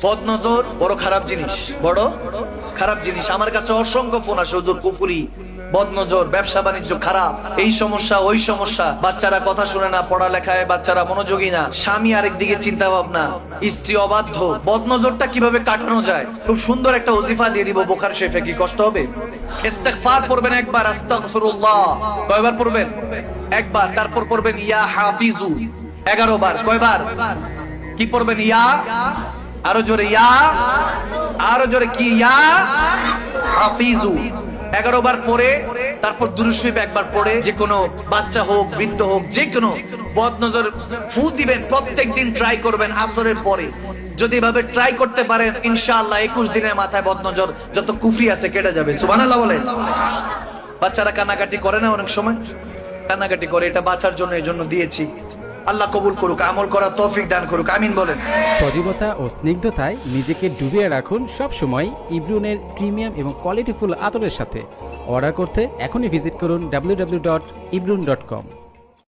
বদনজর বড় খারাপ জিনিস, বড় খারাপ জিনিস। আমার কাছে অসংখ্য ফোন আসে, হুজুর কুফরি, বদনজর, ব্যবসা বাণিজ্য খারাপ, এই সমস্যা ওই সমস্যা, বাচ্চারা কথা শুনে না, পড়ালেখায় বাচ্চারা মনোযোগী না, স্বামী আরেকদিকে চিন্তা ভাবনা, স্ত্রী অবাধ্য। বদনজরটা কিভাবে কাটানো যায়? খুব সুন্দর একটা ওজিফা দিয়ে দিব বুখারী শরীফে। কি কষ্ট হবে? ইস্তিগফার পড়বেন একবার, আস্তাগফিরুল্লাহ। কয়বার পড়বেন? একবার। তারপর পড়বেন ইয়া হাফিজু 11 বার। কয়বার? কি পড়বেন? ইয়া, আরো জোরে ইয়া, আরো জোরে কি? ইয়া হাফিজু 11 বার পড়ে তারপর দুরূদ শরীফ একবার পড়ে, যে কোনো বাচ্চা হোক বৃদ্ধ হোক যে কোনো বদনজর ফু দিবেন। প্রত্যেকদিন ট্রাই করবেন আসরের পরে। যদি এভাবে ট্রাই করতে পারেন ইনশাআল্লাহ 21 দিনের মাথায় বদনজর যত কুফরি আছে কেটে যাবে। সুবহানাল্লাহ বলেন। বাচ্চারা কান্নাকাটি করে না? অনেক সময় কান্নাকাটি করে, এটা বাঁচার জন্য, এই জন্য দিয়েছি। আল্লাহ কবুল করুক, আমল করার তৌফিক দান করুক, আমিন বলেন। সজীবতা ও স্নিগ্ধতায় নিজেকে ডুবিয়ে রাখুন সব সময় ইব্রুনের প্রিমিয়াম এবং কোয়ালিটিফুল আতরের সাথে। অর্ডার করতে এখনই ভিজিট করুন www.ibrun.com।